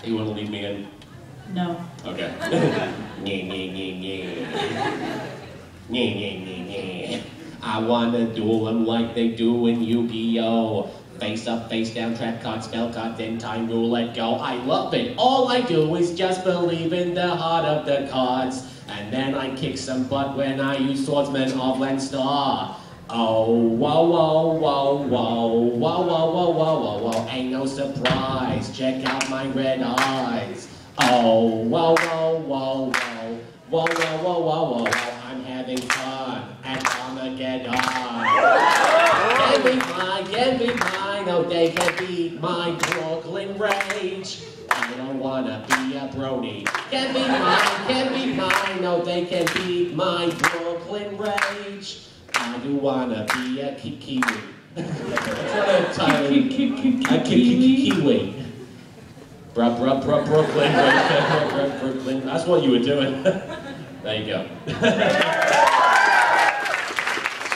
You want to leave me in? No. Okay. I wanna do them like they do in Yu-Gi-Oh! Face up, face down, trap card, spell card, then time roulette go. I love it. All I do is just believe in the heart of the cards. And then I kick some butt when I use Swordsman of Lenstar. Oh, whoa, whoa, whoa, whoa, whoa, whoa, whoa, whoa, whoa, whoa, ain't no surprise. Check out my red eyes. Oh, whoa, whoa, whoa, whoa, whoa, whoa, whoa, whoa, whoa, I'm having fun at Armageddon. Get me mine, oh, they can beat my Brooklyn rage. I don't wanna be a brony. Get me mine, oh, they can beat my Brooklyn rage. I do wanna be a kiwi. That's what I'm kiwi. Brooklyn. That's what you were doing. There you go.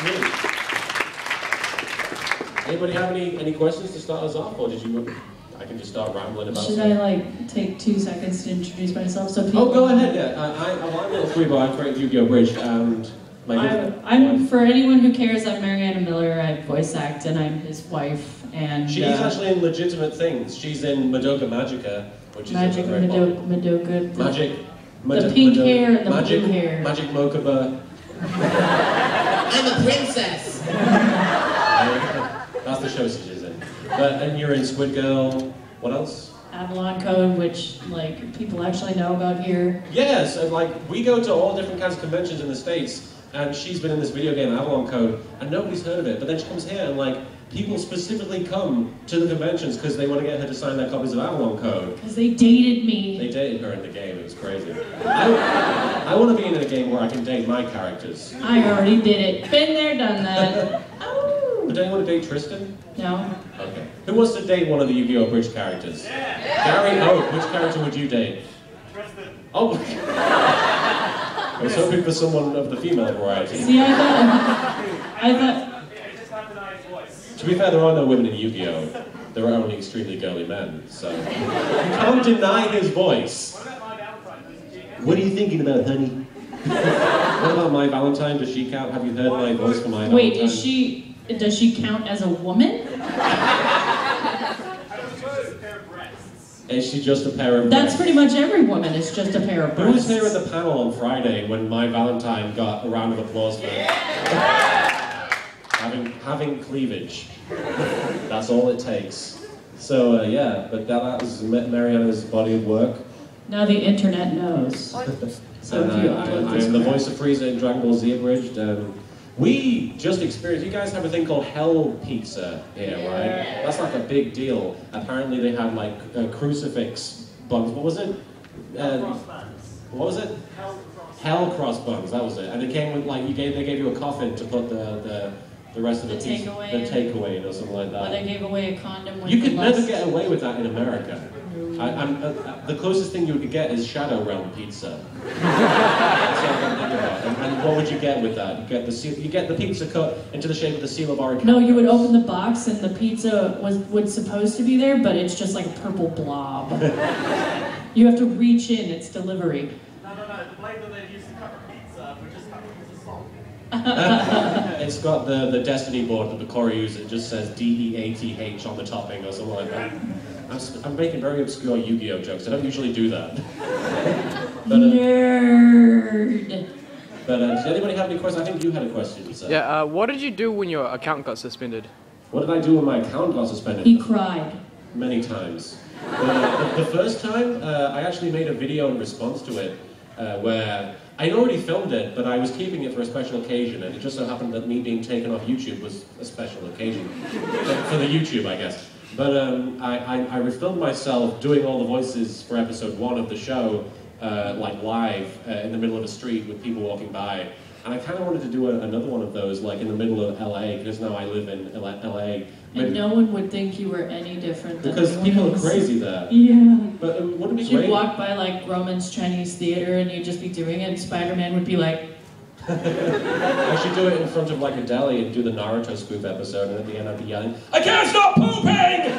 Sweet. Anybody have any questions to start us off, or did you? I can just start rambling about. Should I like take 2 seconds to introduce myself so people? Oh, go ahead. Yeah, I'm LittleKuriboh. I create Yu-Gi-Oh! Abridged, and I'm for anyone who cares. I'm Mariana Miller. I voice act, and I'm his wife. And she's actually in legitimate things. She's in Madoka Magica, which is Magic Madoka. Magic. The pink hair and the blue hair. Magic Mokuba. I'm a princess. That's the show she's in. And you're in Squid Girl. What else? Avalon Code, which like people actually know about here. Yes, and like we go to all different kinds of conventions in the States, and she's been in this video game Avalon Code, and nobody's heard of it. But then she comes here, and like people specifically come to the conventions because they want to get her to sign their copies of Avalon Code. Because they dated me. They dated her in the game. It was crazy. I want to be in a game where I can date my characters. I already did it. Been there, done that. Oh. But don't you want to date Tristan? No. Okay. Who wants to date one of the Yu-Gi-Oh! Abridged characters? Yeah. Gary Oak, which character would you date? Tristan. Oh. I was hoping for someone of the female variety. See, I thought. Yeah, you just have to know his voice. To be fair, there are no women in Yu-Gi-Oh! There are only extremely girly men, so you can't deny his voice. What about my Valentine? What are you thinking about, honey? What about my Valentine? Does she count? Have you heard my voice for my Valentine? Wait, does she count as a woman? Is she just a pair of That's breasts? pretty much every woman. It's just a pair of Who was breasts. here at the panel on Friday when my Valentine got a round of applause for having cleavage? That's all it takes. So yeah, but that was Mariana's body of work. Now the internet knows. So I am the voice of Frieza in Dragon Ball Z Abridged. We just experienced, you guys have a thing called Hell Pizza here, right? That's like a big deal. Apparently they had like crucifix buns. What was it? What was it? Hell cross buns, that was it. And it came with like, they gave you a coffin to put the rest of the takeaway in or something like that. Or they gave away a condom with You could never get away with that in America. The closest thing you could get is Shadow Realm pizza. That's all I can think about. And what would you get with that? You get the pizza cut into the shape of the seal of Armageddon. No, you would open the box and the pizza was supposed to be there, but it's just like a purple blob. You have to reach in, it's delivery. No, the blade that they used to cut the pizza, we just cut the pizza salt. It's got the Destiny board that the core uses. It just says DEATH on the topping or something like that. I'm making very obscure Yu-Gi-Oh! Jokes. I don't usually do that. Nerd! But does anybody have any questions? I think you had a question. So. Yeah, what did you do when your account got suspended? What did I do when my account got suspended? He cried. Many times. The first time, I actually made a video in response to it, where I'd already filmed it, but I was keeping it for a special occasion, and it just so happened that me being taken off YouTube was a special occasion. For the YouTube, I guess. But I refilmed myself doing all the voices for episode 1 of the show, like live in the middle of the street with people walking by. And I kind of wanted to do another one of those, like in the middle of LA, because now I live in LA. And no one would think you were any different than because people are crazy there. Yeah. But wouldn't it be You'd great? walk by like Roman's Chinese Theater and you'd just be doing it, and Spider-Man would be like... I should do it in front of like a deli and do the Naruto spoof episode, and at the end I'd be yelling, "I can't stop pooping!"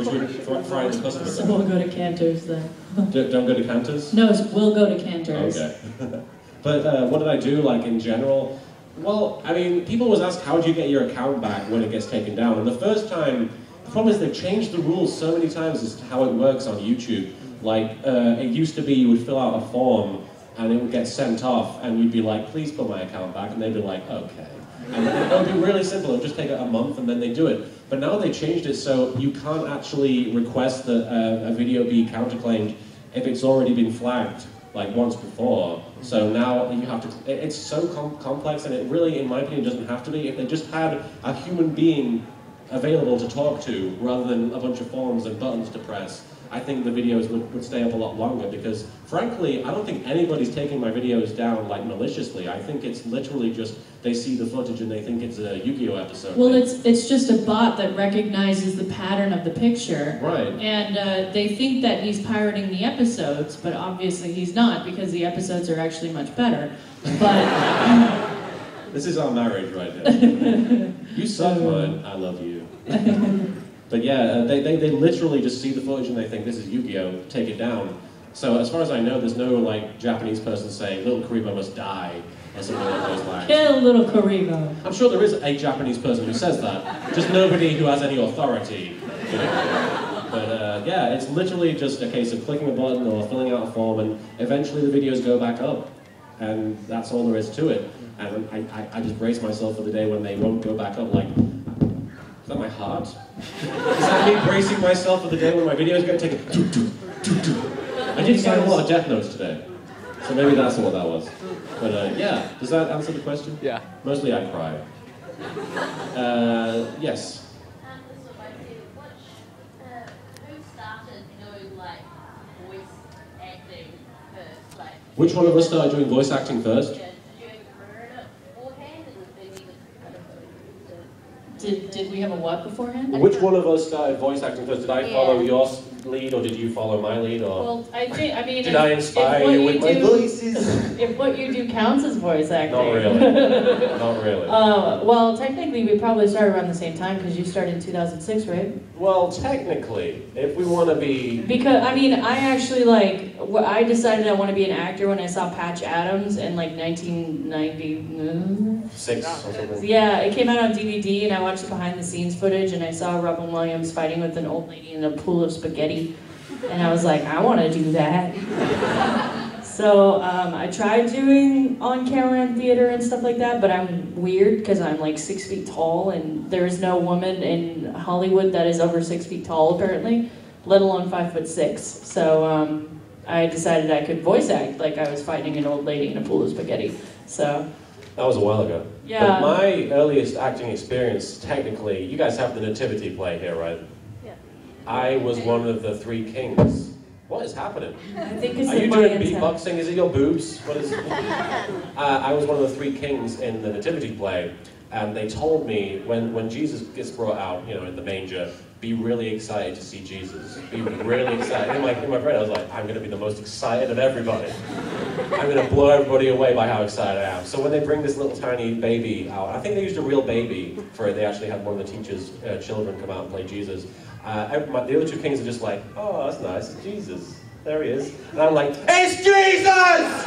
Which would frighten the customers. So we'll go to Cantor's then. Don't go to Cantor's? No, we'll go to Cantor's. Okay. But what did I do, like, in general? Well, I mean, people always ask, how do you get your account back when it gets taken down? And the first time, the problem is they've changed the rules so many times as to how it works on YouTube. Like, it used to be you would fill out a form and it would get sent off and you'd be like, please put my account back, and they'd be like, okay. And it would be really simple, it would just take a month and then they do it. But now they changed it so you can't actually request that a video be counterclaimed if it's already been flagged, like once before. So now you have to, it's so complex, and it really, in my opinion, doesn't have to be. If they just had a human being available to talk to rather than a bunch of forms and buttons to press, I think the videos would stay up a lot longer, because frankly, I don't think anybody's taking my videos down like maliciously. I think it's literally just they see the footage and they think it's a Yu-Gi-Oh episode. Well, it's just a bot that recognizes the pattern of the picture. Right. And they think that he's pirating the episodes, but obviously he's not, because the episodes are actually much better. But this is our marriage right now. You suck mine, I love you. But yeah, they literally just see the footage and they think this is Yu-Gi-Oh, take it down. So as far as I know, there's no like Japanese person saying LittleKuriboh must die or something like those lines. kill LittleKuriboh. I'm sure there is a Japanese person who says that, just nobody who has any authority. You know? But yeah, it's literally just a case of clicking a button or filling out a form, and eventually the videos go back up. And that's all there is to it. And I just brace myself for the day when they won't go back up. Like, is that my heart? Is that me bracing myself for the day when my videos get taken? I did sign a lot of death notes today, so maybe that's what that was. But yeah, does that answer the question? Yeah. Mostly I cry. Yes. So who started doing like voice acting first? Like, Which one of us started doing voice acting first? did you learn it beforehand, and then you just kind of Did we have a what beforehand? Which one of us started voice acting first? Did I follow your lead, or did you follow my lead, or Well, I mean, did I inspire you with my voices? If what you do counts as voice acting. Not really. Not really. Well, technically, we probably started around the same time, because you started in 2006, right? Well, technically, if we want to be... Because, I mean, I actually, like, I decided I want to be an actor when I saw Patch Adams in, like, 1990... 6 or something. Yeah, it came out on DVD, and I watched the behind-the-scenes footage, and I saw Robin Williams fighting with an old lady in a pool of spaghetti, and I was like, I want to do that. So I tried doing on-camera and theater and stuff like that, but I'm weird because I'm like 6 feet tall, and there is no woman in Hollywood that is over 6 feet tall, apparently, let alone 5'6". So I decided I could voice act like I was fighting an old lady in a pool of spaghetti. So That was a while ago. yeah. But my earliest acting experience, technically, you guys have the nativity play here, right? Yeah. I was one of the 3 kings. What is happening? I think it's Are the you doing Mayans have- beatboxing? Is it your boobs? What is it? I was one of the 3 kings in the nativity play, and they told me when Jesus gets brought out, you know, in the manger, be really excited to see Jesus. Be really excited. In my brain, I was like, I'm going to be the most excited of everybody. I'm going to blow everybody away by how excited I am. So when they bring this little tiny baby out, I think they used a real baby for it. They actually had one of the teacher's children come out and play Jesus. The other 2 kings are just like, oh, that's nice, it's Jesus. There he is. And I'm like, it's Jesus!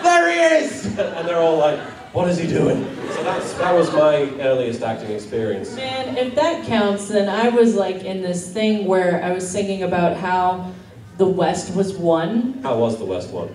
There he is! And they're all like, what is he doing? So that was my earliest acting experience. Man, if that counts, then I was like in this thing where I was singing about how the West was won How was the West one?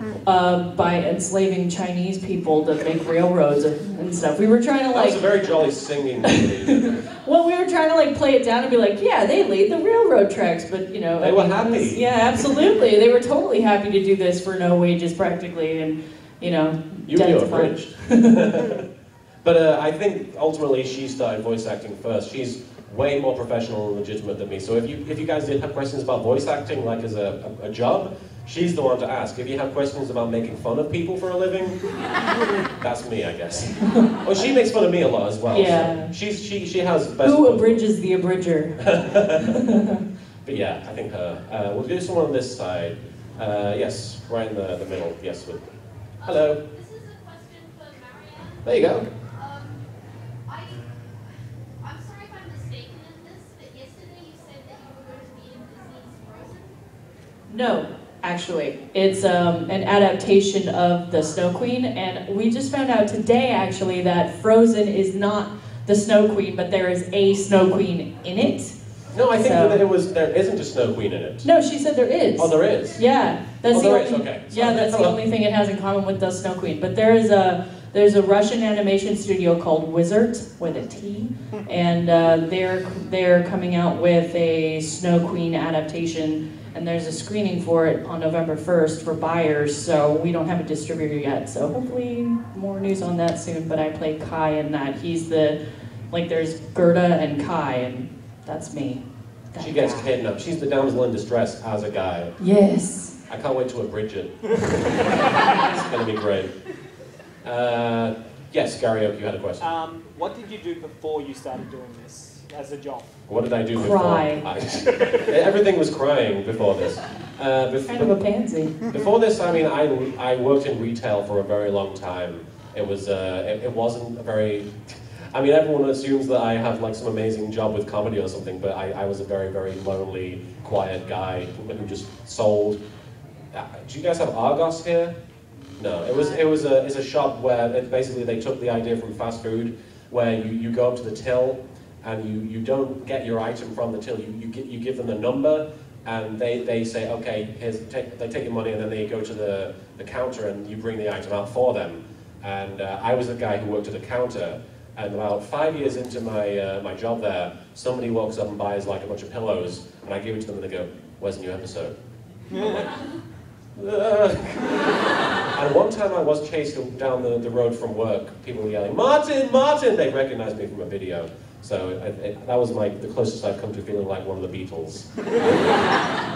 by enslaving Chinese people to make railroads and stuff. We were trying to That was a like, very jolly singing movie. well, we were trying to like play it down and be like, yeah, they laid the railroad tracks, but you know, They were happy. Yeah, absolutely. They were totally happy to do this for no wages, practically, and you know, Yu-Gi-Oh! death to Abridged. But I think ultimately she started voice acting first. She's way more professional and legitimate than me. So if you guys did have questions about voice acting, like as a job, she's the one to ask. If you have questions about making fun of people for a living, that's me, I guess. Well, she makes fun of me a lot as well. Yeah. So she has the best. Who abridges the abridger? But yeah, I think her. We'll do someone on this side. Yes, right in the middle. Yes. Hello. This is a question for Marianne. There you go. I'm sorry if I'm mistaken in this, but yesterday you said that you were going to be in No, actually. It's an adaptation of The Snow Queen, and we just found out today, actually, that Frozen is not the Snow Queen, but there is a Snow Queen in it. No, I think that there isn't a Snow Queen in it. No, she said there is. Oh, there is? Yeah. That's there is, okay. Yeah, that's the only thing it has in common with the Snow Queen. But there's a Russian animation studio called Wizard, with a T, and they're coming out with a Snow Queen adaptation, and there's a screening for it on November 1st for buyers, so we don't have a distributor yet, so hopefully more news on that soon. But I play Kai in that. He's there's Gerda and Kai, and that's me. She gets kidnapped. She's the damsel in distress as a guy. Yes. I can't wait to abridge it. It's going to be great. Yes, Gary Oak, you had a question. What did you do before you started doing this as a job? What did I do Cry. before? Everything was crying before this. Kind of a pansy. Before this, I mean, I worked in retail for a very long time. It was it wasn't a very. I mean, everyone assumes that I have like some amazing job with comedy or something, but I was a very, very lonely, quiet guy who just sold. Do you guys have Argos here? No, it's a shop where basically they took the idea from fast food, where you go up to the till and you don't get your item from the till. You give them the number and they say, okay, they take your money, and then they go to the counter and you bring the item out for them. And I was the guy who worked at the counter. And about 5 years into my job there, somebody walks up and buys like a bunch of pillows, and I give it to them and they go, "Where's the new episode?" I'm like, ugh. And one time I was chased down the road from work, people were yelling, "Martin, Martin!" They recognized me from a video. So that was the closest I've come to feeling like one of the Beatles.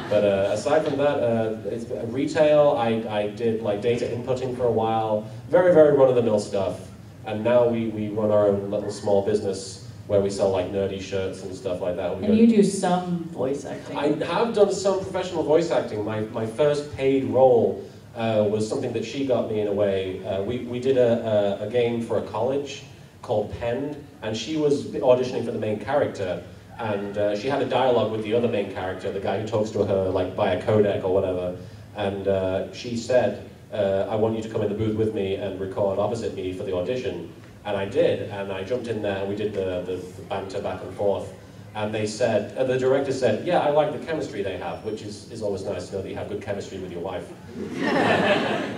But aside from that, it's retail. I did like data inputting for a while, very, very run-of-the-mill stuff. And now we run our own little small business where we sell like nerdy shirts and stuff like that. And you do some voice acting. I have done some professional voice acting. My first paid role was something that she got me in a way. We did a game for a college called Penned, and she was auditioning for the main character. And she had a dialogue with the other main character, the guy who talks to her like by a codec or whatever. And she said, I want you to come in the booth with me and record opposite me for the audition. And I did, and I jumped in there and we did the banter back and forth. And they said, the director said, yeah, I like the chemistry they have, which is always nice to know that you have good chemistry with your wife.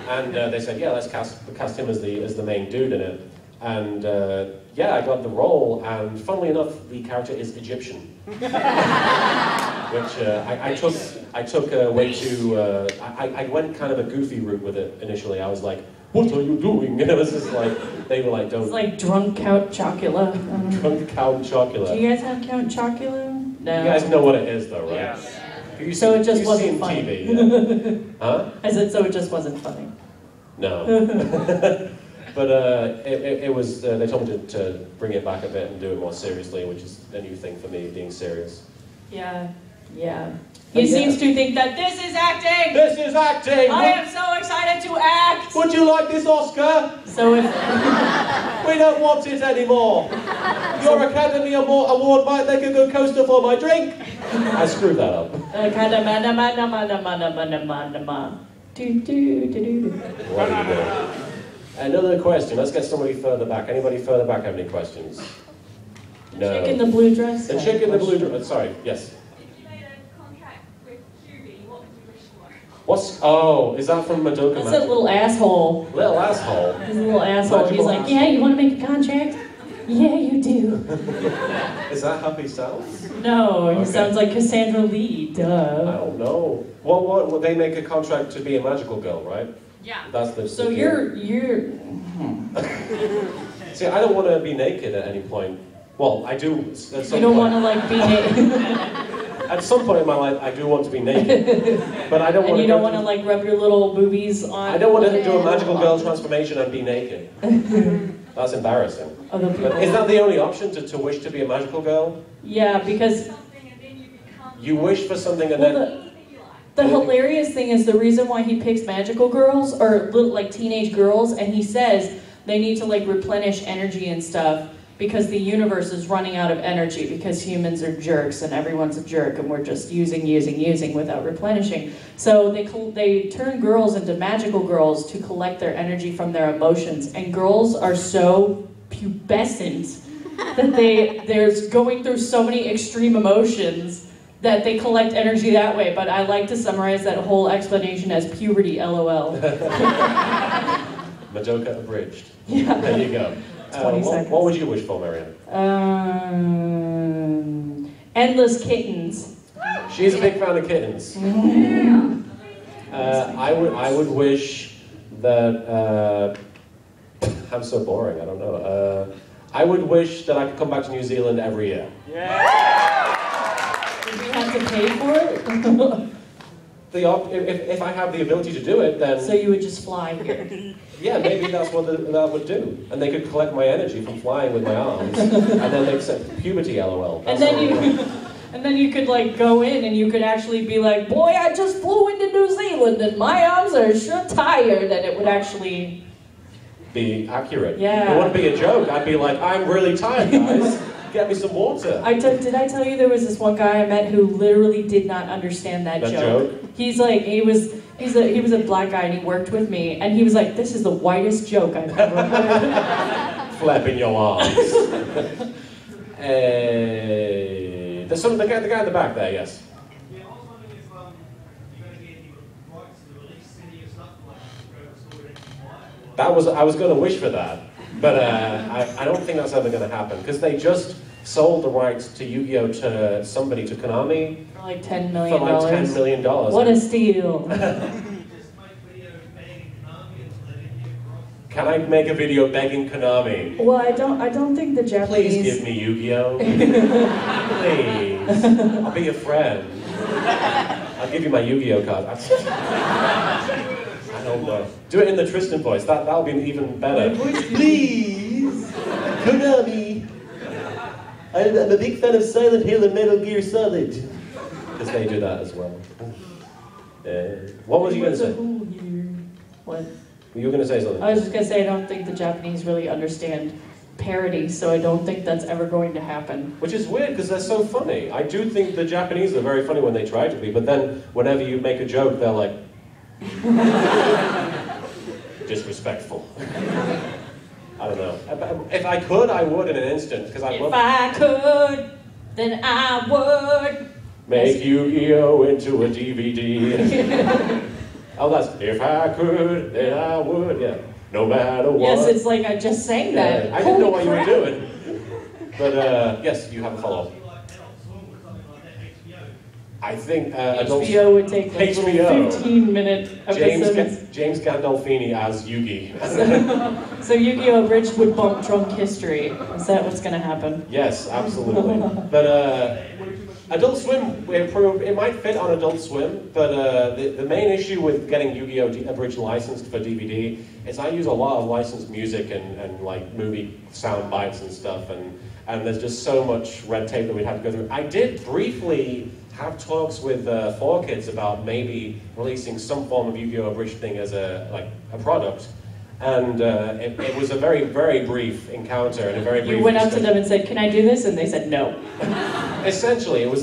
And they said, yeah, let's cast him as the main dude in it. And yeah, I got the role, and funnily enough, the character is Egyptian. Which I took way too, I went kind of a goofy route with it initially. I was like, "What are you doing?" And it was just like, they were like, "Don't." It's like Drunk Count Chocula. Drunk Count Chocula. Do you guys have Count Chocula? No. You guys know what it is though, right? Yeah. So it just wasn't funny. TV, yeah. Huh? I said, so it just wasn't funny. No. But it was, they told me to bring it back a bit and do it more seriously, which is a new thing for me, being serious. Yeah. He seems to think that this is acting! This is acting! I am so excited to act! Would you like this Oscar? So if... We don't want it anymore. Your Academy Award might make a good coaster for my drink. I screwed that up. What are you doing? Another question. Let's get somebody further back. Anybody further back have any questions? No. Chick in the blue dress? The chick in the blue dress. Sorry, yes. Oh, is that from Madoka Magica? That's that little asshole. Little asshole? He's a little asshole. He's like, yeah, you want to make a contract? Yeah, you do. Is that how he sounds? No, he sounds like Cassandra Lee, duh. I don't know. What they make a contract to be a magical girl, right? Yeah. That's the so you're... See, I don't want to be naked at any point. Well, I do at some point. You don't want to like be naked? At some point in my life, I do want to be naked, but I don't want to. And you don't want to like rub your little boobies on. I don't want to do a magical girl transformation and be naked. That's embarrassing. Other people. But is that the only option to wish to be a magical girl? Yeah, because you wish for something and then. The hilarious thing is the reason why he picks magical girls or little like teenage girls, and he says they need to like replenish energy and stuff. because the universe is running out of energy because humans are jerks and everyone's a jerk and we're just using without replenishing. So they turn girls into magical girls to collect their energy from their emotions, and girls are so pubescent that they're going through so many extreme emotions that they collect energy that way. But I like to summarize that whole explanation as puberty, LOL. Madoka Abridged. Yeah. There you go. 20 seconds. What would you wish for, Marianne? Endless kittens. She's a big fan of kittens. I would wish that. I'm so boring. I don't know. I would wish that I could come back to New Zealand every year. Did you have to pay for it? If I have the ability to do it, then So you would just fly here. yeah, maybe that's what that would do, and they could collect my energy from flying with my arms, and then they'd say puberty, LOL. And then you could like go in and you could actually be like, boy, I just flew into New Zealand and my arms are sure tired, and it would actually be accurate. Yeah. It wouldn't be a joke. I'd be like, I'm really tired, guys. Get me some water. Did I tell you there was this one guy I met who literally did not understand that joke? He's like, he was a black guy and he worked with me, and he was like, this is the whitest joke I've ever heard. Flapping your arms. There's the guy in the back there, yes. Yeah, I was wondering if you're going to get any rights to release any of your stuff, like go to store I was going to wish for that, but I don't think that's ever going to happen, because they just sold the rights to Yu-Gi-Oh! To somebody, to Konami, For like $10 million. for like $10 million. What a steal. Can I make a video begging Konami? Well, I don't think the Japanese... Please give me Yu-Gi-Oh! Please. I'll be your friend. I'll give you my Yu-Gi-Oh! card. I don't know. Do it in the Tristan voice. That'll be even better. Please, Konami. I'm a big fan of Silent Hill and Metal Gear Solid. Because they do that as well. What was you going to say? What? You were going to say something? I was just going to say I don't think the Japanese really understand parody, so I don't think that's ever going to happen. Which is weird, because they're so funny. I do think the Japanese are very funny when they try to be, but then whenever you make a joke, they're like... disrespectful. I don't know. If I could, I would in an instant, because I love... If I could, then I would... Make Yu-Gi-Oh! Into a DVD. Oh, that's... If I could, then I would, yeah. No matter what. Yes, it's like I just sang that. I didn't know what you were doing. But, yes, you have a follow-up. I think Adult HBO would take like HBO. 15-minute episodes. James Gandolfini as Yugi. So Yu-Gi-Oh! Abridged would bump drunk history. Is that what's going to happen? Yes, absolutely. But Adult Swim, it might fit on Adult Swim, but the main issue with getting Yu-Gi-Oh! Abridged licensed for DVD is I use a lot of licensed music and like movie sound bites and stuff, and there's just so much red tape that we'd have to go through. I did briefly have talks with 4Kids about maybe releasing some form of Yu-Gi-Oh! Abridged thing as a product, and it was a very, very brief encounter and a very brief. You went up to them and said, "Can I do this?" And they said no. Essentially, we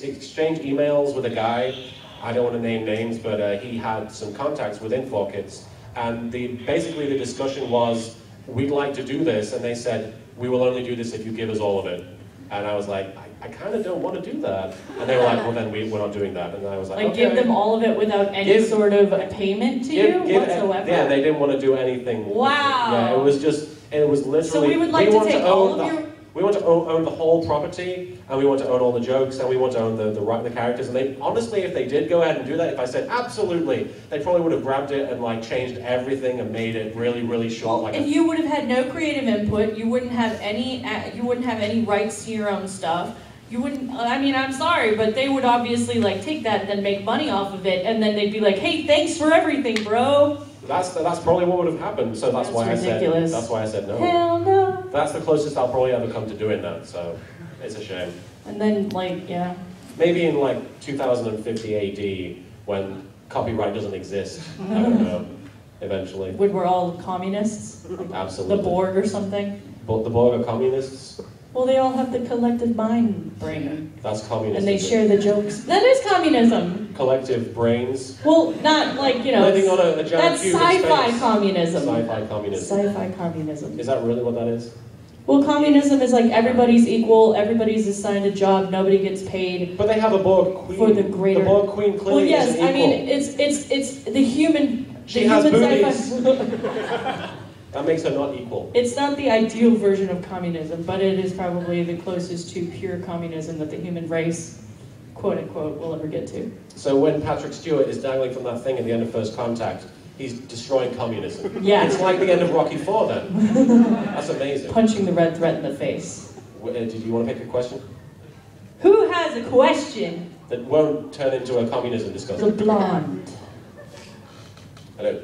exchanged emails with a guy. I don't want to name names, but he had some contacts within 4Kids, and basically the discussion was, we'd like to do this, and they said, we will only do this if you give us all of it. And I was like, I kind of don't want to do that. And they were like, well then we're not doing that. And I was like, okay. Give them all of it without any sort of payment to you whatsoever? Yeah, they didn't want to do anything. Wow. Yeah, it was literally. So we would like to take all of your... We want to own the whole property, and we want to own all the jokes, and we want to own the characters. And they honestly, if they did go ahead and do that, if I said absolutely, they probably would have grabbed it and like changed everything and made it really, really short. And you would have had no creative input. You wouldn't have any. You wouldn't have any rights to your own stuff. You wouldn't. I mean, I'm sorry, but they would obviously like take that and then make money off of it, and then they'd be like, "Hey, thanks for everything, bro." That's probably what would have happened. So that's why ridiculous. That's why I said no. Hell no. That's the closest I'll probably ever come to doing that. So it's a shame. And then yeah. Maybe in like 2050 AD, when copyright doesn't exist. I don't know. eventually. When we're all communists? Like Absolutely. the Borg or something? But the Borg are communists? Well, they all have the collective mind brain. That's communism. And they share the jokes. That is communism. Collective brains. Well, not like, you know. Living on a giant that's cube in sci-fi space. communism. Sci-fi communism. Sci-fi communism. Is that really what that is? Well, communism is like everybody's equal, everybody's assigned a job, nobody gets paid. But they have a Borg queen. For the greater. The Borg queen clearly well, yes, isn't equal. I mean it's the human. She the has human boobies. That makes her not equal. It's not the ideal version of communism, but it is probably the closest to pure communism that the human race, quote unquote, will ever get to. So when Patrick Stewart is dangling from that thing at the end of First Contact, he's destroying communism. Yeah. It's like the end of Rocky IV then. That's amazing. Punching the red threat in the face. Did you want to pick a question? Who has a question? That won't turn into a communism The discussion. blonde. Hello.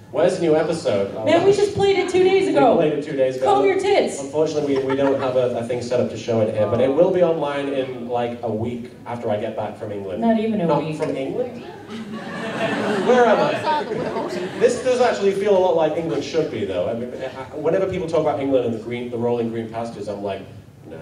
Where's the new episode? Man, we just played it 2 days We ago. played it 2 days ago. Comb your tits. Unfortunately, we don't have a thing set up to show it here, but it will be online in like a week after I get back from England. Not even a Not week. from England? Where am I? This does actually feel a lot like England should be, though. I mean, whenever people talk about England and the rolling green pastures, I'm like, nah,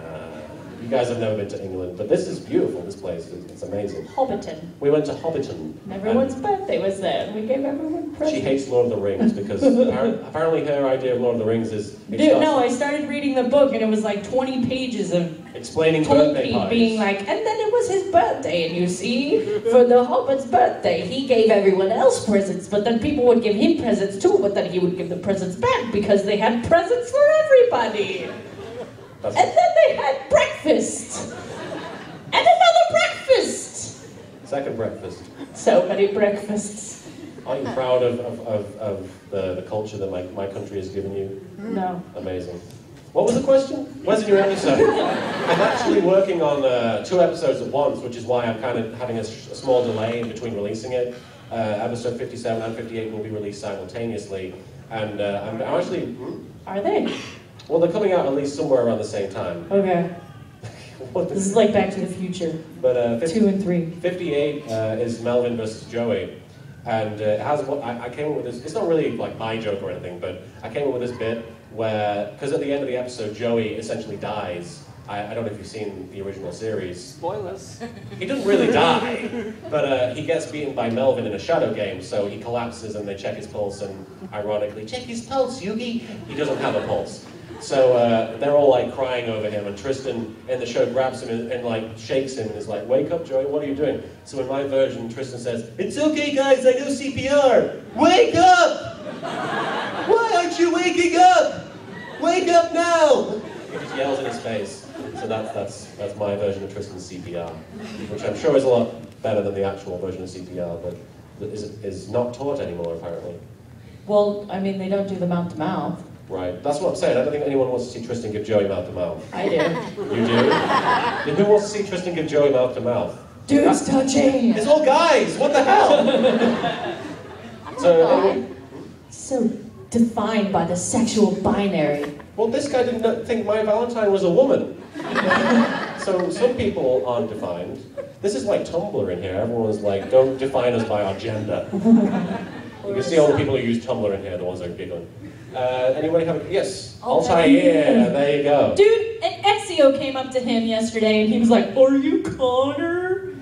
you guys have never been to England. But this is beautiful, this place. It's amazing. Hobbiton. We went to Hobbiton. And everyone's birthday was there, and we gave everyone presents. She hates Lord of the Rings because apparently her idea of Lord of the Rings is... Dude, no, I started reading the book, and it was like 20 pages of explaining birthday Tolkien parties. being like, and then it was his birthday, and you see, for the Hobbit's birthday, he gave everyone else presents, but then people would give him presents too, but then he would give the presents back because they had presents for everybody. And then they had breakfast. And another breakfast. Second breakfast. So many breakfasts. Are you proud of the culture that my country has given you? No. Amazing. What was the question? Where's the new episode? I'm actually working on 2 episodes at once, which is why I'm kind of having a small delay in between releasing it. Episode 57 and 58 will be released simultaneously. And I'm actually... Are they? Well, they're coming out at least somewhere around the same time. Okay. This is like Back to the Future. But 2 and 3. 58 is Melvin versus Joey. And it has I came up with this, it's not really like my joke or anything, but I came up with this bit where, because at the end of the episode, Joey essentially dies. I don't know if you've seen the original series. Spoilers. He doesn't really die, but he gets beaten by Melvin in a shadow game, so he collapses and they check his pulse, and ironically, check his pulse, Yugi! He doesn't have a pulse. So they're all like crying over him, and Tristan in the show grabs him and like shakes him and is like, "Wake up, Joey, what are you doing?" So in my version, Tristan says, "It's okay, guys, I know CPR. Wake up! Why aren't you waking up? Wake up now!" He just yells in his face. So that's my version of Tristan's CPR, which I'm sure is a lot better than the actual version of CPR, but is not taught anymore apparently. Well, I mean, they don't do the mouth to mouth. Right, that's what I'm saying. I don't think anyone wants to see Tristan give Joey mouth to mouth. I do. You do? Then who wants to see Tristan give Joey mouth to mouth? Dudes touching! It's all guys! What the hell? So defined by the sexual binary. Well, this guy didn't think my Valentine was a woman. So some people aren't defined. This is like Tumblr in here. Everyone's like, don't define us by our gender. You can see all the people who use Tumblr in here, the ones that are giggling. Anybody have a... Yes, Altair, there you go. Dude, an Ezio came up to him yesterday and he was like, "Are you Connor?"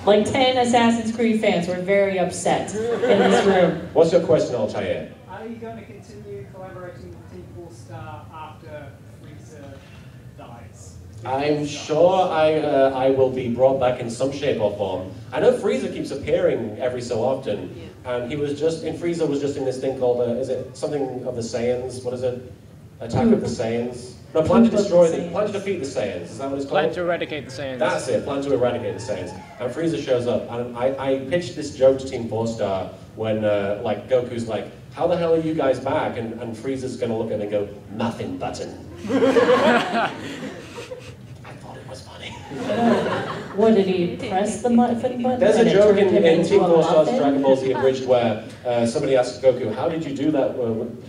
Like 10 Assassin's Creed fans were very upset in this room. What's your question, Altair? Are you going to continue collaborating with Team 4-Star after Frieza dies? I'm sure I will be brought back in some shape or form. I know Frieza keeps appearing every so often, and he was just in Frieza was just in this thing called is it something of the Saiyans? What is it? Attack of the Saiyans? No, plan to destroy the plan to defeat the Saiyans. Is that what it's called? Plan to eradicate the Saiyans. That's it. Plan to eradicate the Saiyans. And Frieza shows up, and I pitched this joke to Team 4-Star when like Goku's like, "How the hell are you guys back?" And Frieza's gonna look at it and go, "Muffin button." I thought it was funny. What, did he press the muffin button? There's a and it joke turned him in into Team a 4-Star's muffin? Dragon Ball Z Abridged where somebody asks Goku, "How did you do that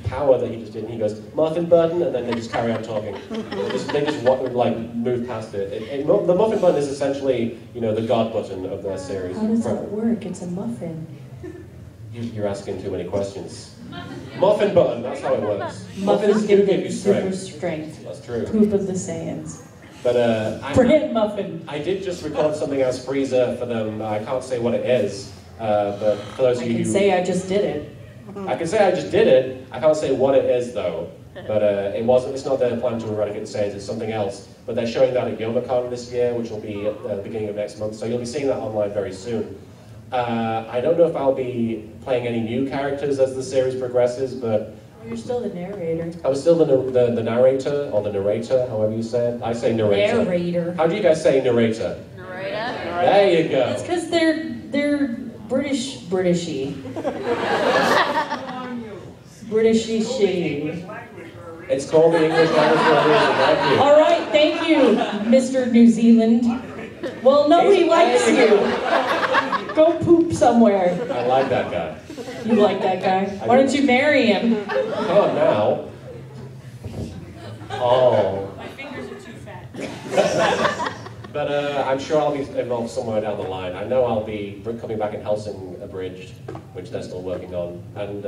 power that you just did?" And he goes, "Muffin button," and then they just carry on talking. They just like move past it. The muffin button is essentially, you know, the God button of their series. How does that work? It's a muffin. You're asking too many questions. Muffin button, that's how it works. Muffins do give you super strength. That's true. Poop of the Saiyans. But Bread muffin. I did just record something as Freezer for them. I can't say what it is, but for those of you I can who... say I just did it. I can say I just did it. I can't say what it is though. But it's not their plan to eradicate the Saiyans, it's something else. But they're showing that at Youmacon this year, which will be at the beginning of next month. So you'll be seeing that online very soon. I don't know if I'll be playing any new characters as the series progresses, but... You're still the narrator. I was still the narrator, or the narrator, however you say it. I say narrator. Narrator. How do you guys say narrator? Narrator. There you go. It's because they're Britishy. Britishy. It's called the English language for a reason, thank you. All right, thank you, Mr. New Zealand. Well, nobody likes you. Go poop somewhere. I like that guy. You like that guy? Why don't you marry him? Oh, now. Oh. My fingers are too fat. But I'm sure I'll be involved somewhere down the line. I know I'll be coming back in Hellsing Abridged, which they're still working on. And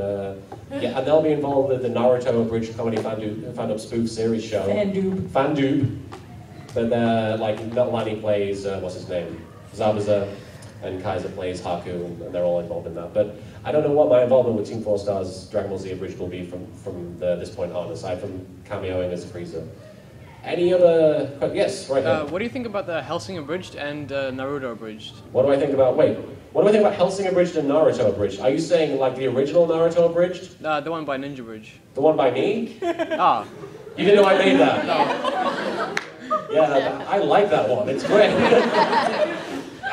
yeah, and they'll be involved with the Naruto Abridged comedy fan-dub spoof series show. Fan-dub. But like Billany plays, what's his name? Zabuza. And Kaiser plays Haku, and they're all involved in that. But I don't know what my involvement with Team 4 Star's Dragon Ball Z Abridged will be from this point on, aside from cameoing as Frieza. Any other... Yes, right here. What do you think about the Hellsing Abridged and Naruto Abridged? What do I think about... Wait, what do I think about Hellsing Abridged and Naruto Abridged? Are you saying, like, the original Naruto Abridged? The one by Ninja Bridge. The one by me? Ah. You didn't know I made that? No. Yeah, I like that one. It's great.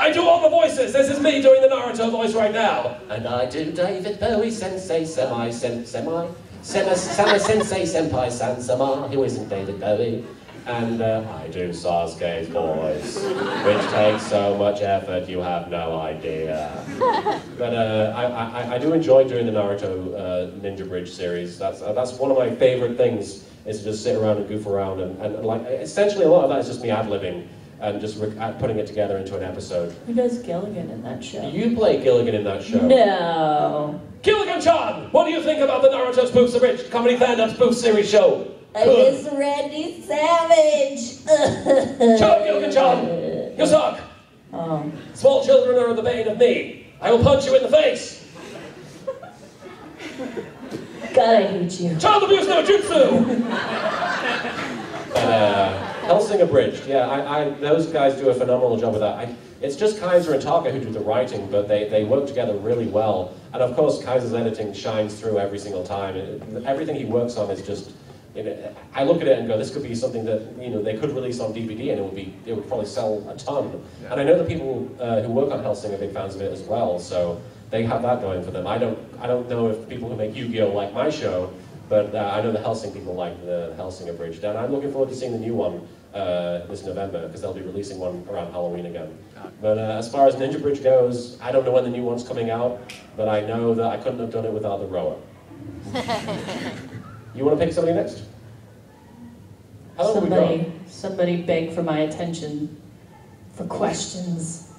I do all the voices! This is me doing the Naruto voice right now! And I do David Bowie Sensei Sensei Senpai Sansama, who isn't David Bowie. And I do Sasuke's voice, which takes so much effort you have no idea. But I do enjoy doing the Naruto Ninja Bridge series. That's one of my favorite things, is to just sit around and goof around and like, essentially a lot of that is just me ad-libbing. And just putting it together into an episode. Who does Gilligan in that show? You play Gilligan in that show. No. Gilligan-chan, what do you think about the Naruto Spoof Abridged comedy fan-up spoof series show? Miss Randy Savage. Shut up, Gilligan-chan! You suck! Oh. Small children are the bane of me. I will punch you in the face! God, I hate you. Child abuse no jutsu! Hellsing Abridged, yeah, those guys do a phenomenal job with that. It's just Kaiser and Taka who do the writing, but they work together really well. And of course, Kaiser's editing shines through every single time. Everything he works on is just, I look at it and go, this could be something that they could release on DVD and it would probably sell a ton. Yeah. And I know the people who work on Hellsing are big fans of it as well, so they have that going for them. I don't know if people who make Yu-Gi-Oh like my show, but I know the Hellsing people like the Hellsing Abridged, and I'm looking forward to seeing the new one this November, because they'll be releasing one around Halloween again. But as far as Ninja Bridge goes, I don't know when the new one's coming out, but I know that I couldn't have done it without the rower. You want to pick somebody next? How long have we got? Somebody beg for my attention for questions.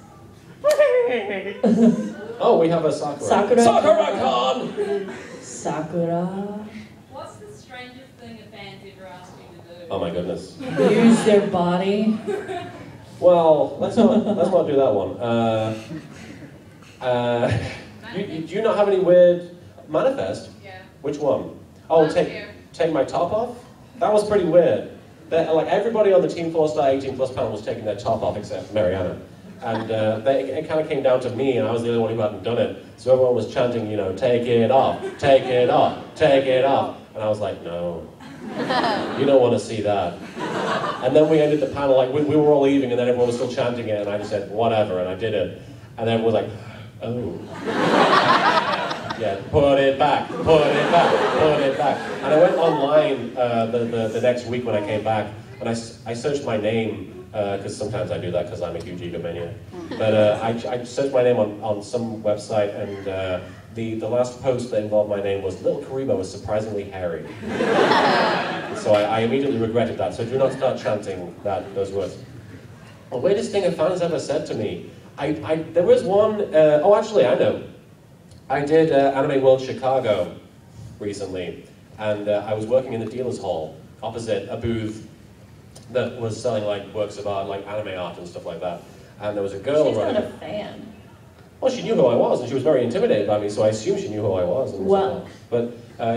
Oh, we have a Sakura. Sakura-con! Sakura. What's the strangest thing a fan's ever asked you to do? Oh my goodness. Use their body. Well, let's not do that one. Do you not have any weird manifest? Yeah. Which one? Oh, take my top off? That was pretty weird. Like everybody on the Team 4 Star 18 Plus panel was taking their top off except Mariana. And it kind of came down to me, and I was the only one who hadn't done it. So everyone was chanting, take it off, take it off, take it off. And I was like, no, you don't want to see that. And then we ended the panel, like we were all leaving, and then everyone was still chanting it, and I just said, whatever, and I did it. And then everyone was like, oh. Yeah, put it back, put it back, put it back. And I went online the next week when I came back, and I searched my name, because sometimes I do that because I'm a huge egomaniac. But I searched my name on some website, and the last post that involved my name was LittleKuriboh was surprisingly hairy. So I immediately regretted that, so do not start chanting those words. The weirdest thing a fan has ever said to me, there was one, oh actually I know. I did Anime World Chicago recently, and I was working in the dealer's hall opposite a booth that was selling like works of art, like anime art and stuff like that. And there was a girl She's running. not a fan. Well, she knew who I was, and she was very intimidated by me, so I assumed she knew who I was. And Well. but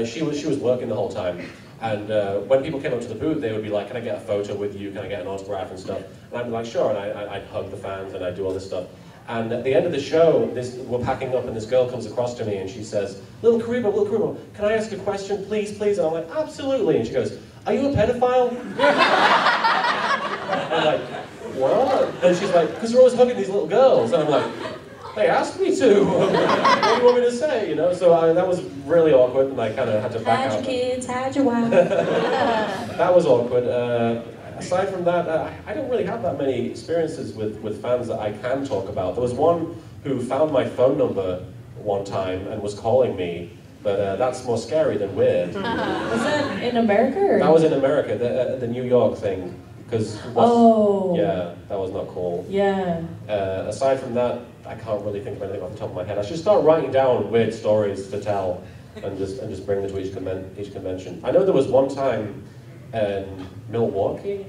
she was working the whole time. And when people came up to the booth, they would be like, "Can I get a photo with you? Can I get an autograph and stuff?" And I'd be like, "Sure." And I'd hug the fans and I'd do all this stuff. And at the end of the show, we're packing up, and this girl comes across to me and she says, "LittleKuriboh, can I ask a question, please, please?" And I'm like, "Absolutely." And she goes, "Are you a pedophile?" I'm like, "What?" And she's like, "Because you're always hugging these little girls." And I'm like, "They asked me to. What do you want me to say?" You know. So that was really awkward, and I kind of had to back out. Hide your kids, hide your wife. That was awkward. Aside from that, I don't really have that many experiences with fans that I can talk about. There was one who found my phone number one time and was calling me, but that's more scary than weird. Was that in America? Or? That was in America, the New York thing. Yeah, that was not cool. Yeah. Aside from that, I can't really think of anything off the top of my head. I should start writing down weird stories to tell and just bring them to each convention. I know there was one time in Milwaukee,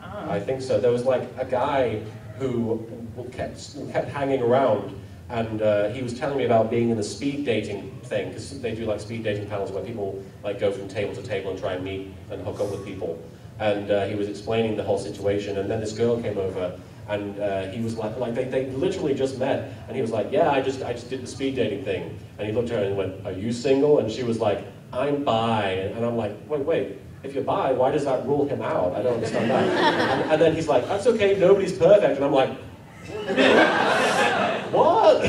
I think so. There was like a guy who kept hanging around, and he was telling me about being in the speed dating thing, because they do like speed dating panels where people like go from table to table and try and meet and hook up with people. And he was explaining the whole situation, and then this girl came over, and he was like they literally just met, and he was like, "Yeah, I just did the speed dating thing." And he looked at her and went, "Are you single?" And she was like, "I'm bi." And I'm like, wait. If you're bi, why does that rule him out? I don't understand that. And then he's like, "That's okay, nobody's perfect." And I'm like, what?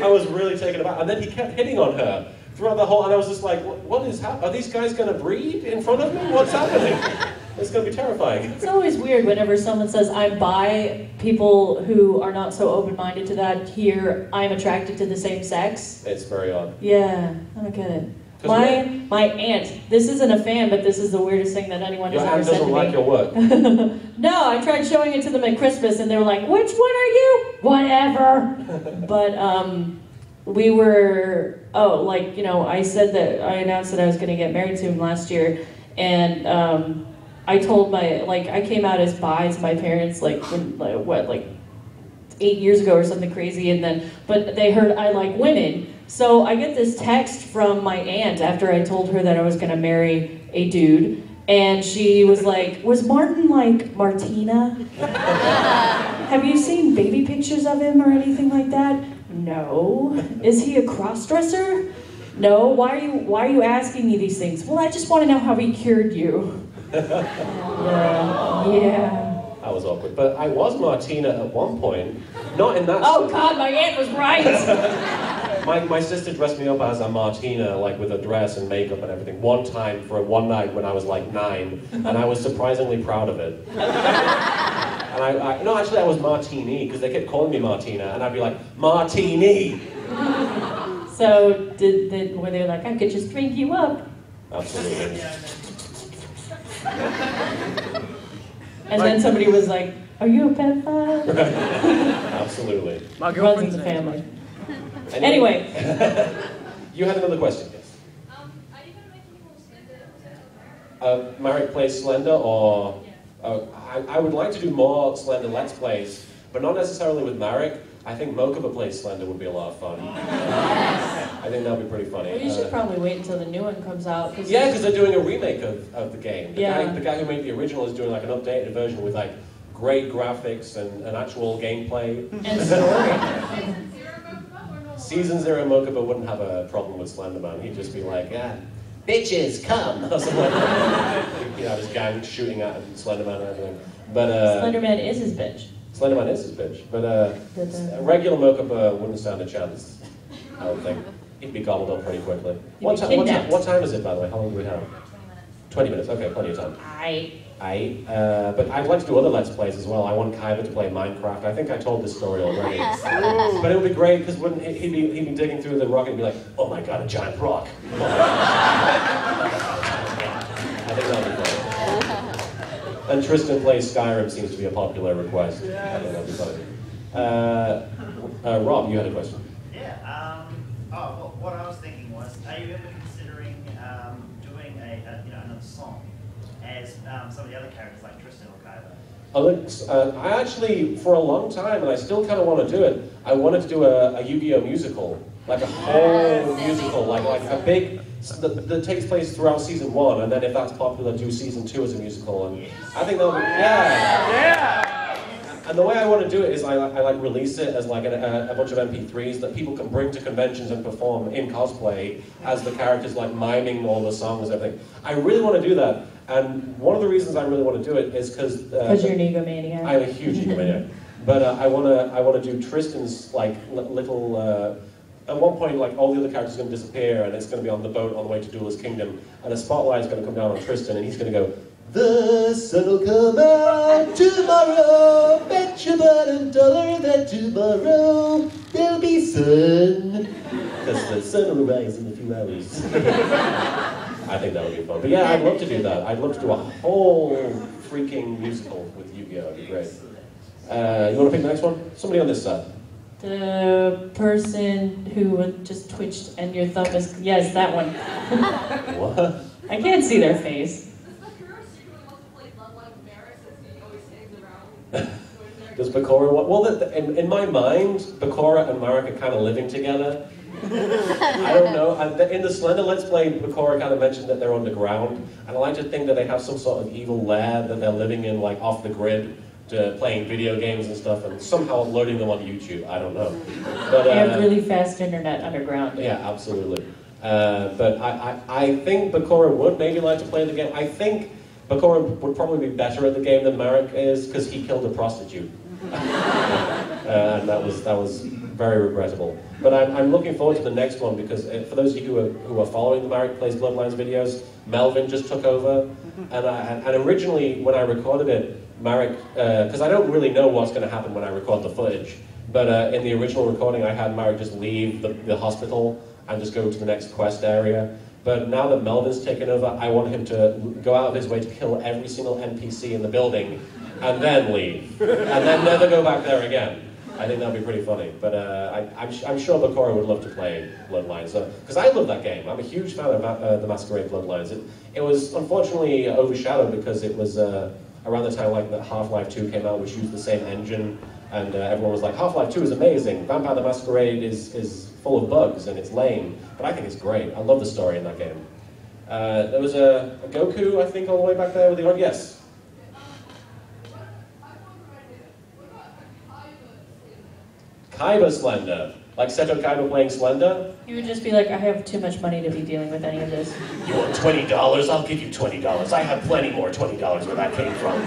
I was really taken aback. And then he kept hitting on her throughout the whole, and I was just like, what is happening? Are these guys going to breed in front of me? What's happening? It's going to be terrifying. It's always weird whenever someone says, "I'm bi," people who are not so open-minded to that hear, "I'm attracted to the same sex." It's very odd. Yeah, I don't get it. My aunt, this isn't a fan, but this is the weirdest thing that anyone has ever said to me. Your aunt doesn't like your work? No, I tried showing it to them at Christmas, and they were like, "Which one are you?" Whatever. But we were, I said that, I announced that I was going to get married to him last year, and I told I came out as bi to my parents, 8 years ago or something crazy, but they heard I like women. So I get this text from my aunt after I told her that I was going to marry a dude, and she was like, "Was Martin like Martina? Have you seen baby pictures of him or anything like that?" "No." "Is he a cross-dresser?" "No." Why are you asking me these things?" "Well, I just want to know how he cured you." Yeah. That was awkward. But I was Martina at one point. Not in that Oh God, my aunt was right. My sister dressed me up as a Martina, like with a dress and makeup and everything, one time for one night when I was like 9, and I was surprisingly proud of it. And no, actually I was Martini, because they kept calling me Martina, and I'd be like, "Martini!" So, were they like, "I could just drink you up"? Absolutely. And then somebody was like, "Are you a pedophile?" Absolutely. My Runs in girlfriend's the name. family. Anyway. You had another question, yes? Are you going to make any more Slender? Marek plays Slender, or... I would like to do more Slender Let's Plays, but not necessarily with Marek. I think Mokuba plays Slender would be a lot of fun. I think that would be pretty funny. Well, you should probably wait until the new one comes out. Yeah, because they're doing a remake of the game. Yeah. The guy who made the original is doing like an updated version with like great graphics and actual gameplay. And story. Season 0 Mokuba wouldn't have a problem with Slenderman. He'd just be like, "Yeah, bitches, come!" or something like that. You know, his gang shooting at Slenderman and everything. But Slenderman is his bitch. Slenderman is his bitch. But a regular Mokuba wouldn't stand a chance, I don't think. He'd be gobbled up pretty quickly. What time is it, by the way? How long do we have? 20 minutes. Okay, plenty of time. But I'd like to do other Let's Plays as well. I want Kaiba to play Minecraft. I think I told this story already. But it would be great, because he'd be digging through the rock and be like, "Oh my god, a giant rock." I think that would be funny. And Tristan plays Skyrim seems to be a popular request. I think that would be funny. Rob, you had a question. Yeah, well, what I was thinking was, are you ever considering doing another song as some of the other characters like Tristan or Kaiba? I actually, for a long time, and I still kind of want to do it, I wanted to do a Yu-Gi-Oh! Musical. Like a whole musical, like a big, that takes place throughout season 1, and then if that's popular, do season 2 as a musical. And I think that'll be, And the way I want to do it is I like release it as like a bunch of MP3s that people can bring to conventions and perform in cosplay as the characters, like miming all the songs and everything. I really want to do that, and one of the reasons I really want to do it is because you're an egomaniac. I'm a huge egomaniac, but I want to do Tristan's like little. At one point, like all the other characters are going to disappear, and it's going to be on the boat on the way to Duelist Kingdom, and a spotlight is going to come down on Tristan, and he's going to go, "The sun will come out tomorrow, bet your bottom dollar that tomorrow there'll be sun, because the sun will rise in a few hours." I think that would be fun. But yeah, I'd love to do that. I'd love to do a whole freaking musical with Yu-Gi-Oh! It'd be great. You want to pick the next one? Somebody on this side. The person who just twitched and your thumb is... Yes, that one. What? I can't see their face. Does Bakura want... Well, in my mind, Bakura and Marek are kind of living together. I don't know. In the Slender Let's Play, Bakura kind of mentioned that they're underground, and I like to think that they have some sort of evil lair that they're living in, like off the grid, to playing video games and stuff, and somehow uploading them on YouTube. I don't know. But, they have really fast internet underground. Yeah, absolutely. But I think Bakura would maybe like to play the game. I think Bakura would probably be better at the game than Marek is, because he killed a prostitute. And that was very regrettable. But I'm looking forward to the next one, because for those of you who are following the Marek Plays Bloodlines videos, Melvin just took over. And originally, when I recorded it, Marek, because I don't really know what's going to happen when I record the footage, but in the original recording I had Marek just leave the hospital and just go to the next quest area. But now that Melvin's taken over, I want him to go out of his way to kill every single NPC in the building and then leave, and then never go back there again. I think that'd be pretty funny. But I'm sure Bakura would love to play Bloodlines, because I love that game. I'm a huge fan of the Masquerade Bloodlines. It was unfortunately overshadowed because it was around the time like that Half-Life 2 came out, which used the same engine, and everyone was like, Half-Life 2 is amazing, Vampire the Masquerade is full of bugs and it's lame, but I think it's great. I love the story in that game. There was a Goku, I think, all the way back there with the yes. Kaiba Slender. Like Seto Kaiba playing Slender? You would just be like, I have too much money to be dealing with any of this. You want $20? I'll give you $20. I have plenty more $20 where that came from.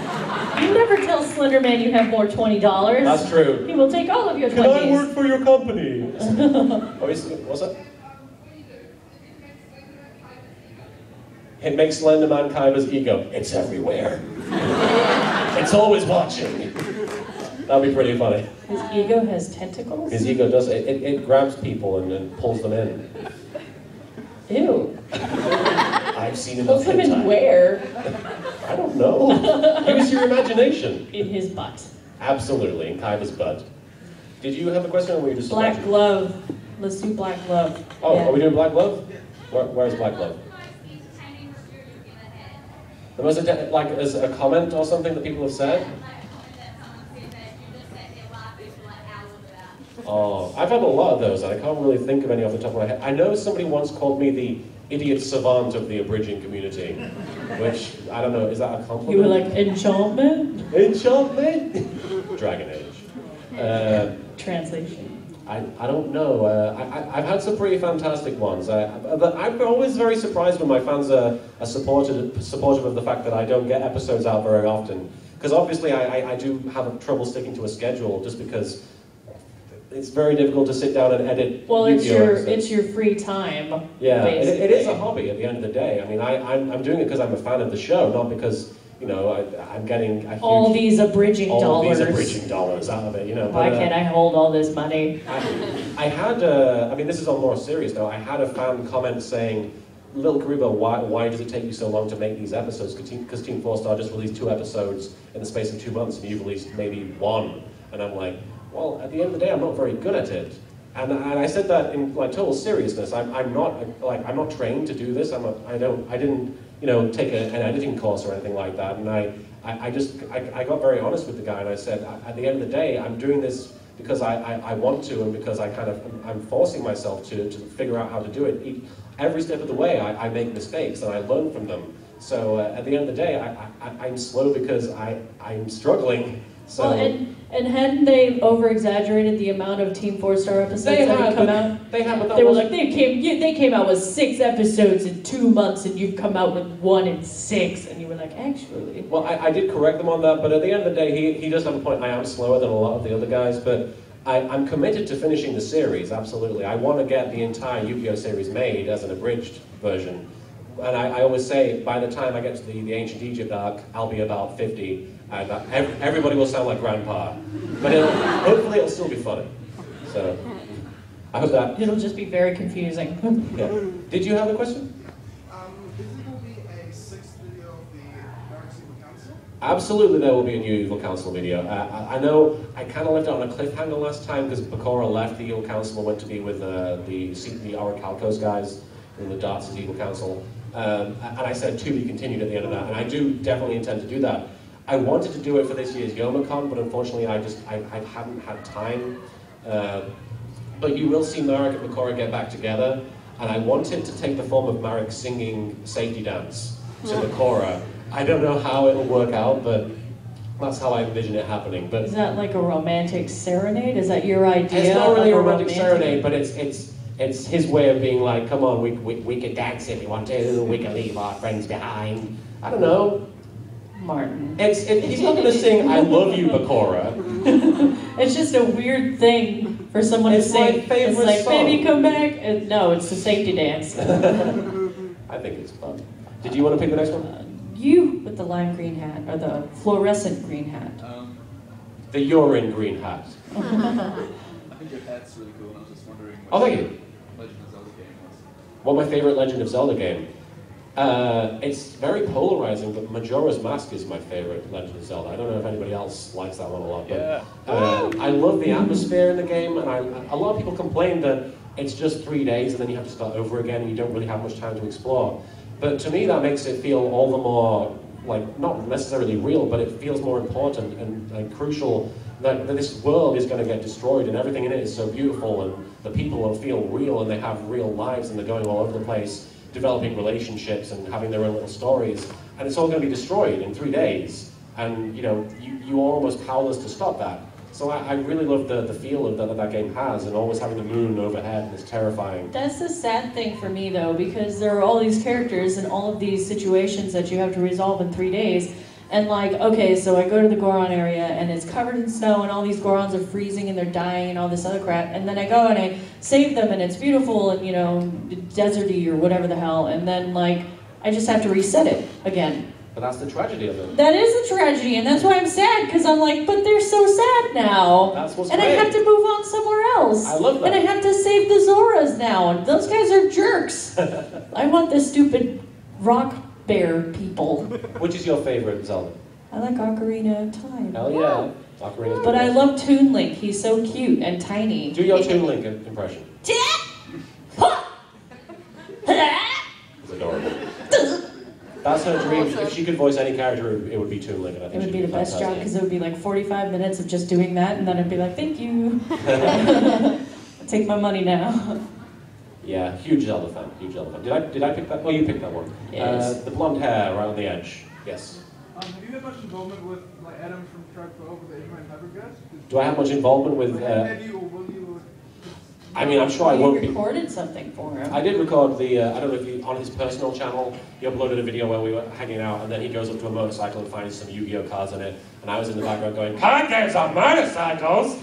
You never tell Slender Man you have more $20. That's true. He will take all of your 20s. Can I work for your company? What's that? It makes Slenderman Kaiba's ego. It's everywhere. It's always watching. That'd be pretty funny. His ego has tentacles? His ego does. It grabs people and pulls them in. Ew. I've seen enough Pulls them in hentai. where? I don't know. Use your imagination. In his butt. Absolutely, in Kaiba's butt. Did you have a question, or were you just Black Glove. Let's do Black Glove. Oh, yeah. Are we doing Black Glove? Where's Black Glove? There was like as a comment or something that people have said. Oh, I've had a lot of those, and I can't really think of any off the top of my head. I know somebody once called me the idiot savant of the abridging community, which, I don't know, is that a compliment? You were like, enchantment? Enchantment? Dragon Age. Translation. I don't know. I've had some pretty fantastic ones. I'm always very surprised when my fans are supportive of the fact that I don't get episodes out very often. Because obviously I do have trouble sticking to a schedule, just because it's very difficult to sit down and edit. Well, it's your free time. Yeah, it is a hobby at the end of the day. I mean, I'm doing it because I'm a fan of the show, not because, you know, I'm getting a huge, all these abridging dollars. All these abridging dollars out of it, you know. Why can't I hold all this money? I had, I mean, this is on more serious though. I had a fan comment saying, LittleKuriboh, why does it take you so long to make these episodes? Because Team 4-Star just released 2 episodes in the space of 2 months, and you've released maybe 1. And I'm like, well, at the end of the day, I'm not very good at it. And I said that in like total seriousness. I'm not trained to do this. I didn't take an editing course or anything like that. And I got very honest with the guy, and I said, at the end of the day, I'm doing this because I want to, and because I'm forcing myself to figure out how to do it. Every step of the way, I make mistakes, and I learn from them. So at the end of the day, I'm slow because I'm struggling. So. Well, and hadn't they over-exaggerated the amount of Team 4-Star episodes that had come out? They have, but they were like, they came out with 6 episodes in 2 months, and you've come out with 1 in 6, and you were like, actually. Well, I did correct them on that, but at the end of the day, he does have a point. I am slower than a lot of the other guys, but I'm committed to finishing the series, absolutely. I want to get the entire Yu-Gi-Oh! Series made as an abridged version. And I always say, by the time I get to the Ancient Egypt arc, I'll be about 50. And everybody will sound like Grandpa. But hopefully it'll still be funny. So, I hope that... It'll just be very confusing. Yeah. Did you have a question? Is it going to be a 6th video of the Dark Evil Council? Absolutely there will be a new Evil Council video. I know I kind of left it on a cliffhanger last time because Bakura left the Evil Council and went to be with the Orichalcos guys in the Darts' Evil Council. And I said to be continued at the end of that, and I do definitely intend to do that. I wanted to do it for this year's Youmacon, but unfortunately I hadn't had time. But you will see Marek and Bakura get back together, and I want it to take the form of Marek singing Safety Dance to Bakura. I don't know how it'll work out, but that's how I envision it happening. But is that like a romantic serenade? Is that your idea? It's not really a romantic serenade, but it's his way of being like, come on, we can dance if we want to, we can leave our friends behind. I don't know. Martin. He's not going to sing I love you, Bakura. It's just a weird thing for someone to sing. It's like, song. Baby, come back. And no, it's the safety dance. I think it's fun. Did you want to pick the next one? You with the lime green hat, or the fluorescent green hat. The urine green hat. I think your hat's really cool, and I was just wondering what Legend of Zelda game was. What my favorite Legend of Zelda game? It's very polarizing, but Majora's Mask is my favorite Legend of Zelda. I don't know if anybody else likes that one a lot, but I love the atmosphere in the game, and a lot of people complain that it's just 3 days and then you have to start over again and you don't really have much time to explore. But to me that makes it feel all the more, like, not necessarily real, but it feels more important and crucial that this world is going to get destroyed and everything in it is so beautiful and the people will feel real and they have real lives and they're going all over the place, developing relationships and having their own little stories, and it's all going to be destroyed in 3 days, and you're almost powerless to stop that. So I really love the feel of that game has, and always having the moon overhead and it's terrifying. That's the sad thing for me though, because there are all these characters and all of these situations that you have to resolve in 3 days. And like, okay, so I go to the Goron area and it's covered in snow and all these Gorons are freezing and they're dying and all this other crap. And then I go and I save them and it's beautiful and, deserty or whatever the hell. And then like, I just have to reset it again. But that's the tragedy of it. That is the tragedy, and that's why I'm sad, because I'm like, but they're so sad now. That's what's and great. I have to move on somewhere else. I love that. And I have to save the Zoras now, and those guys are jerks. I want the stupid rock bear people. Which is your favorite Zelda? I like Ocarina of Time. Hell yeah. Ocarina of But I love Toon Link. He's so cute and tiny. Do your Toon Link impression. It's adorable. That's her dream. If she could voice any character, it would be Toon Link. And I think it would be the best job, because it would be like 45 minutes of just doing that, and then I'd be like, thank you. Take my money now. Yeah, huge Zelda fan. Huge Zelda fan. Did I pick that? Oh, you picked that one. Yes. The blonde hair right on the edge. Yes. Have you had much involvement with like Adam from Track 12 with the Age Man Hybrid guys? Do I have much involvement with? Have you or will you? I mean, I'm sure I won't be. You recorded something for him. I did record the, I don't know if you, on his personal channel, he uploaded a video where we were hanging out, and then he goes up to a motorcycle and finds some Yu-Gi-Oh cards on it, and I was in the background going, card games on motorcycles!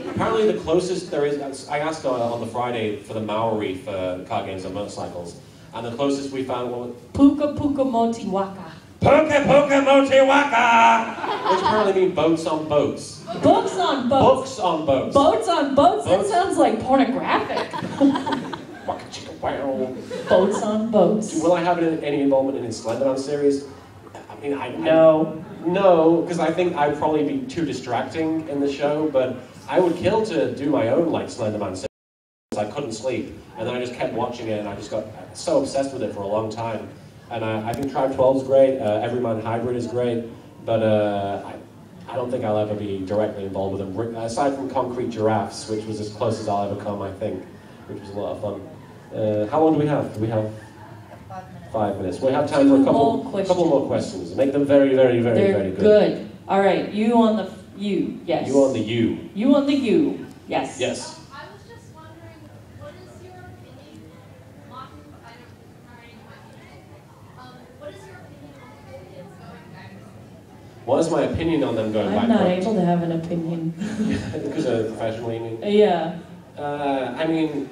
Apparently the closest there is, I asked on the Friday for the Maori for card games on motorcycles, and the closest we found was Puka Puka Moti Waka. Puka Puka Moti Waka! Which apparently means boats on boats. Books on boats. Books on boats. Boats on boats? That sounds like pornographic. Waka chicka wow. Boats on boats. Will I have any involvement in his Slenderman series? I mean, No. No, because I think I'd probably be too distracting in the show, but I would kill to do my own, like, Slenderman series. I couldn't sleep, and then I just kept watching it, and I just got so obsessed with it for a long time. And I think Tribe 12 is great, Everyman Hybrid is great, but I don't think I'll ever be directly involved with them, aside from Concrete Giraffes, which was as close as I'll ever come, I think, which was a lot of fun. How long do we have? Do we have 5 minutes? We have time for a couple more questions. Make them very, very, very, very good. Good. All right, you on the U, yes. You on the U. You on the U, yes. Yes. I was just wondering, what is your opinion, Martin, what is your opinion on the kids going back? What is my opinion on them going back? I'm not able to have an opinion. Because of professionally, you mean? Yeah. I mean,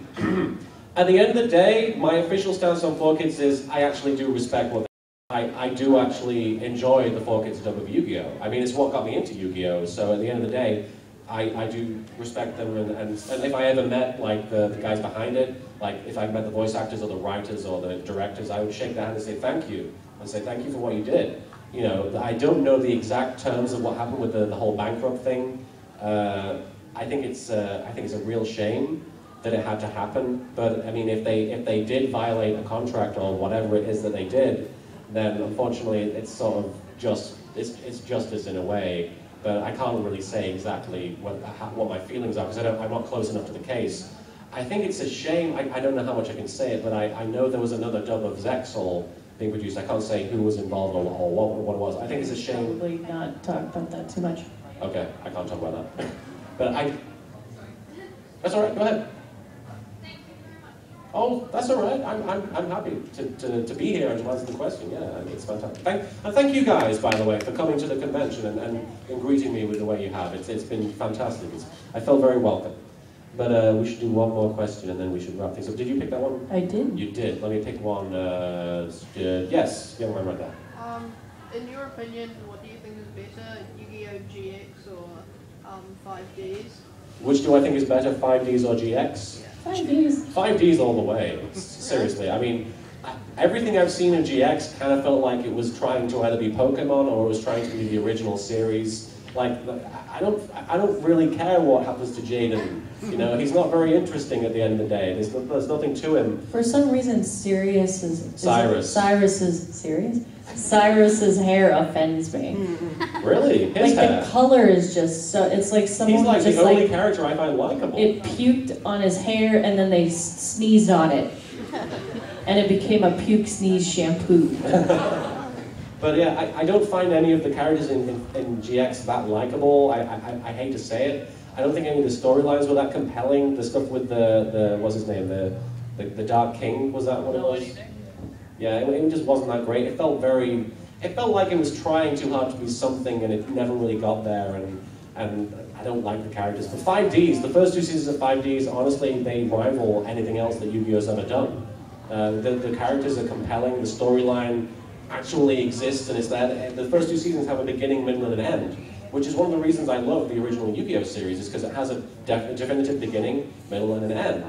at the end of the day, my official stance on 4Kids is I actually do respect what I do actually enjoy the 4Kids dub of Yu-Gi-Oh! I mean, it's what got me into Yu-Gi-Oh! So at the end of the day, I do respect them, and if I ever met like the guys behind it, like if I met the voice actors or the writers or the directors, I would shake their hand and say thank you, and say thank you for what you did. You know, I don't know the exact terms of what happened with the whole bankrupt thing. I think it's a real shame that it had to happen. But I mean, if they did violate a contract or whatever it is that they did, then unfortunately it's sort of it's justice in a way. But I can't really say exactly what my feelings are because I'm not close enough to the case. I think it's a shame. I don't know how much I can say it, but I know there was another dub of Zexal being produced. I can't say who was involved or what it was. I think it's a shame. Probably not talk about that too much. Okay, I can't talk about that. But that's all right. Go ahead. Oh, that's all right. I'm happy to be here and to answer the question. Yeah, it's fantastic. And thank you guys, by the way, for coming to the convention and greeting me with the way you have. It's been fantastic. I felt very welcome. But we should do one more question and then we should wrap things up. Did you pick that one? I did. You did. Let me pick one. Yes, young man right there. In your opinion, what do you think is better, Yu-Gi-Oh! GX or 5Ds? Which do I think is better, 5Ds or GX? 5Ds. 5Ds all the way. Seriously, I mean, everything I've seen in GX kind of felt like it was trying to either be Pokemon or it was trying to be the original series. Like, I don't really care what happens to Jaden. You know, he's not very interesting at the end of the day. There's nothing to him. For some reason, Cyrus's hair offends me. Really? His hair? The color is just so. It's like someone He's like just the only character I find likable. It puked on his hair and then they sneezed on it, and it became a puke sneeze shampoo. But yeah, I don't find any of the characters in GX that likable. I hate to say it. I don't think any of the storylines were that compelling. The stuff with the what's his name, the Dark King, was that what it was? Yeah, it just wasn't that great. It felt like it was trying too hard to be something, and it never really got there. And I don't like the characters. But 5Ds, the first 2 seasons of 5Ds, honestly, they rival anything else that Yu-Gi-Oh's ever done. The characters are compelling. The storyline actually exists, and it's that the first 2 seasons have a beginning, middle, and an end, which is one of the reasons I love the original Yu-Gi-Oh series, is because it has a definitive beginning, middle, and an end.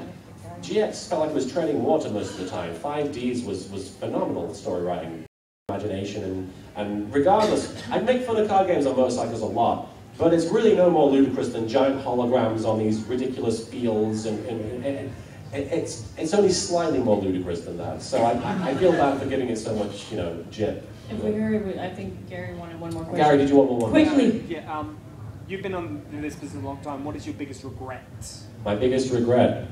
GX felt like it was treading water most of the time. 5Ds was phenomenal, the story writing, imagination, and regardless, I make fun of card games on motorcycles a lot, but it's really no more ludicrous than giant holograms on these ridiculous fields, and it's only slightly more ludicrous than that. So I feel bad for giving it so much, jip. If we hurry, I think Gary wanted one more question. Gary, did you want one? Quickly. Yeah. You've been on this business a long time. What is your biggest regret? My biggest regret?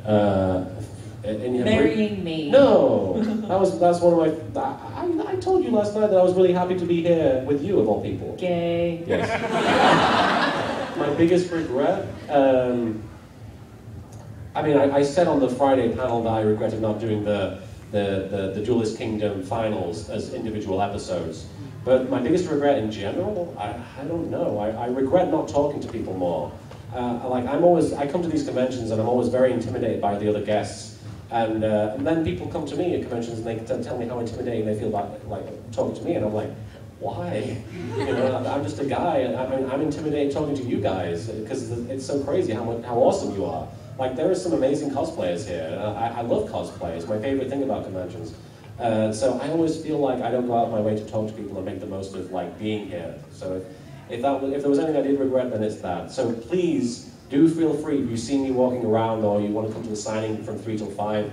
Marrying me. No! That's one of my... I told you last night that I was really happy to be here with you, of all people. Gay. Yes. My biggest regret? I mean, I said on the Friday panel that I regretted not doing the Duelist Kingdom finals as individual episodes. But my biggest regret in general, I don't know. I regret not talking to people more. I come to these conventions and I'm always very intimidated by the other guests. And then people come to me at conventions and they tell me how intimidating they feel about like talking to me, and I'm like, why? I'm just a guy, and I'm intimidated talking to you guys because it's so crazy how awesome you are. Like, there are some amazing cosplayers here. I love cosplay. It's my favorite thing about conventions. So I always feel like I don't go out of my way to talk to people and make the most of being here. So if there was anything I did regret, then it's that. So please do feel free, if you see me walking around or you want to come to the signing from 3 till 5,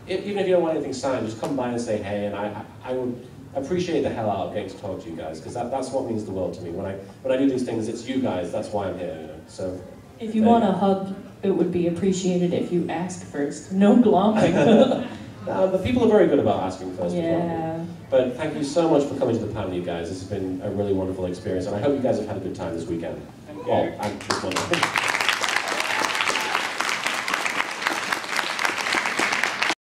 even if you don't want anything signed, just come by and say hey, and I would appreciate the hell out of getting to talk to you guys, because that's what means the world to me. When I do these things, it's you guys, that's why I'm here, you know. So if you want a hug, it would be appreciated if you asked first. No glomping. The people are very good about asking first. Yeah. But thank you so much for coming to the panel, you guys. This has been a really wonderful experience, and I hope you guys have had a good time this weekend. Thank you. Oh, and this one.